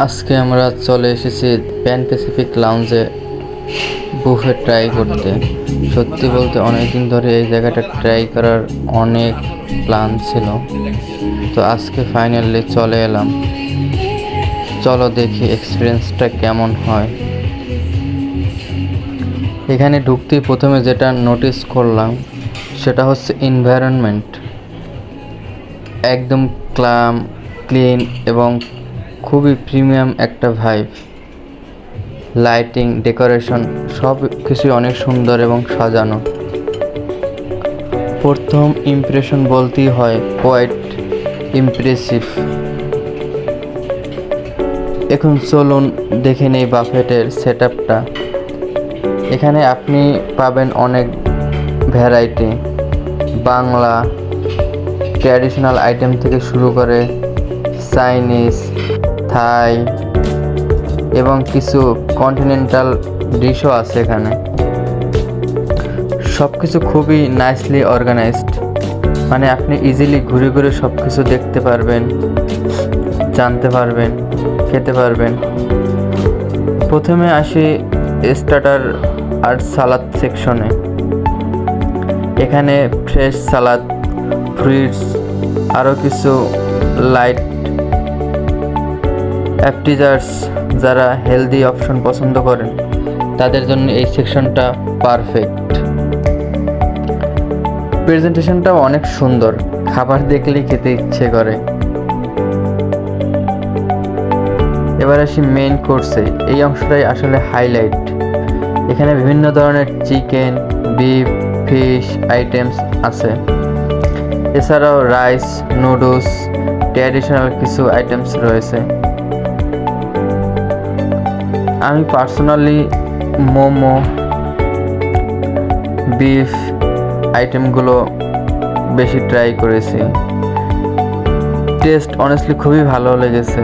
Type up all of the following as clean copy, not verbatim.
আজকে আমরা চলে এসেছি প্যান প্যাসিফিক লাউঞ্জে বুফে ট্রাই করতে। সত্যি বলতে অনেকদিন ধরে এই জায়গাটা ট্রাই করার অনেক প্ল্যান ছিল, তো আজকে ফাইনালি চলে এলাম। চলো দেখি এক্সপিরিয়েন্সটা কেমন হয়। এখানে ঢুকতেই প্রথমে যেটা নোটিস করলাম সেটা হচ্ছে এনভায়রনমেন্ট। একদম ক্লিন এবং খুবই প্রিমিয়াম একটা ভাইব। লাইটিং, ডেকোরেশন সব কিছুই অনেক সুন্দর এবং সাজানো। প্রথম ইমপ্রেশন বলতেই হয় কোয়াইট ইমপ্রেসিভ। এখন চলুন দেখে নেই বাফেটের সেট আপটা। এখানে আপনি পাবেন অনেক ভ্যারাইটি, বাংলা ট্র্যাডিশনাল আইটেম থেকে শুরু করে চাইনিজ, থাই এবং কিছু কন্টিনেন্টাল ডিশও আছে এখানে। সব কিছু খুবই নাইসলি অর্গানাইজড, মানে আপনি ইজিলি ঘুরে ঘুরে সব কিছু দেখতে পারবেন, জানতে পারবেন, খেতে পারবেন। প্রথমে আসি স্টার্টার আর সালাদ সেকশনে। এখানে ফ্রেশ সালাদ, ফ্রুটস, আরও কিছু লাইট অ্যাপটিজার্স। যারা হেলদি অপশন পছন্দ করেন তাদের জন্য এই সেকশনটা পারফেক্ট। প্রেজেন্টেশনটাও অনেক সুন্দর, খাবার দেখলেই খেতে ইচ্ছে করে। এবার আসি মেইন কোর্সে। এই অংশটাই আসলে হাইলাইট। এখানে বিভিন্ন ধরনের চিকেন, বিফ, ফিশ আইটেমস আছে। এছাড়াও রাইস, নুডলস, ট্র্যাডিশনাল কিছু আইটেমস রয়েছে। আমি পার্সোনালি মোমো, বিফ আইটেমগুলো বেশি ট্রাই করেছি। টেস্ট অনেস্টলি খুবই ভালো লেগেছে।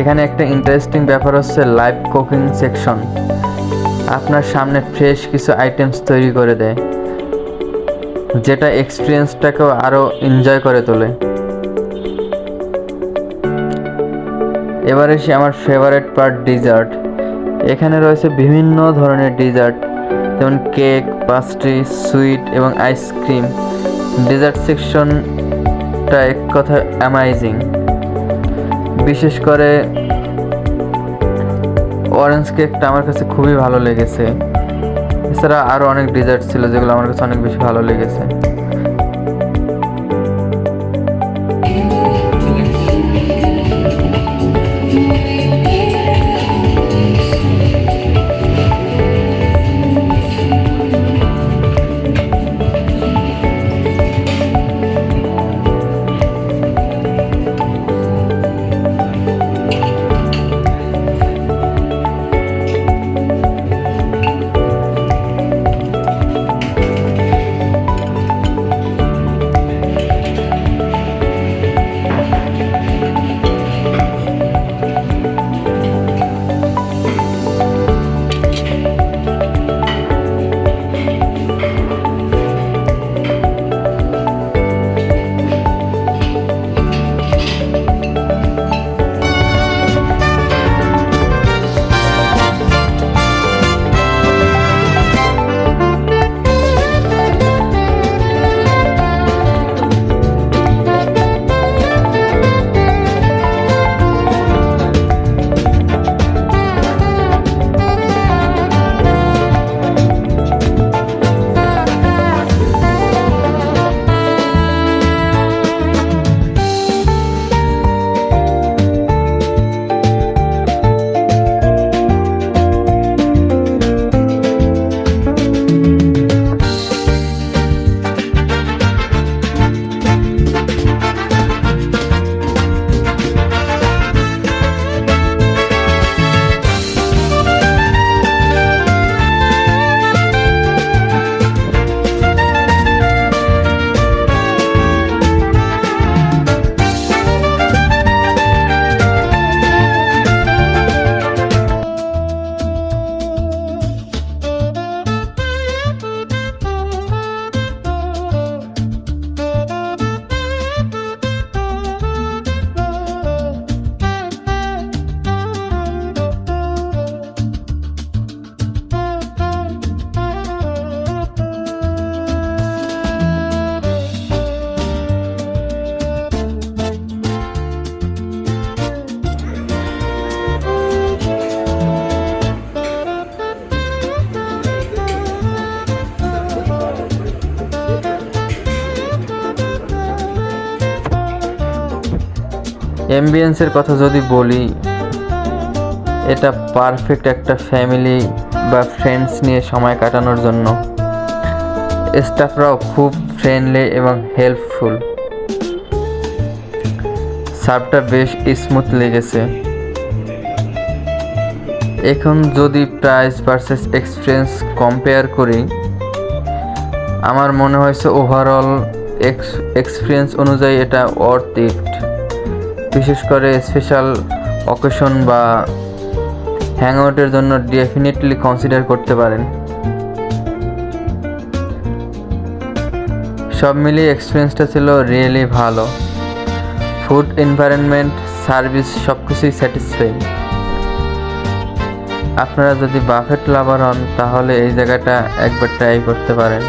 এখানে একটা ইন্টারেস্টিং ব্যাপার হচ্ছে লাইভ কুকিং সেকশন। আপনার সামনে ফ্রেশ কিছু আইটেমস তৈরি করে দেয়, যেটা এক্সপিরিয়েন্সটাকেও আরও এনজয় করে তোলে। এবার এসে আমার ফেভারিট পার্ট, ডিজার্ট। এখানে রয়েছে বিভিন্ন ধরনের ডিজার্ট, যেমন কেক, পাস্ট্রি, সুইট এবং আইসক্রিম। ডেজার্ট সেকশনটা এক কথা অ্যামাইজিং। বিশেষ করে অরেঞ্জ কেকটা আমার কাছে খুবই ভালো লেগেছে। এছাড়া আরও অনেক ডেজার্ট ছিল যেগুলো আমার কাছে অনেক বেশি ভালো লেগেছে। অ্যাম্বিয়েন্সের কথা যদি বলি, এটা পারফেক্ট একটা ফ্যামিলি বা ফ্রেন্ডস নিয়ে সময় কাটানোর জন্য। স্টাফরাও খুব ফ্রেন্ডলি এবং হেল্পফুল। সার্ভটা বেশ স্মুথ লেগেছে। এখন যদি প্রাইস ভার্সেস এক্সপিরিয়েন্স কম্পেয়ার করি, আমার মনে হয়েছে ওভারঅল এক্সপিরিয়েন্স অনুযায়ী এটা ওয়ার্থ ইট। বিশেষ করে স্পেশাল অকেশন বা হ্যাংআউটের জন্য ডেফিনেটলি কনসিডার করতে পারেন। সব মিলিয়ে এক্সপিরিয়েন্সটা ছিল রিয়েলি ভালো। ফুড, এনভায়রনমেন্ট, সার্ভিস সব কিছুই স্যাটিসফাইং। আপনারা যদি বাফেট লাভার হন তাহলে এই জায়গাটা একবার ট্রাই করতে পারেন।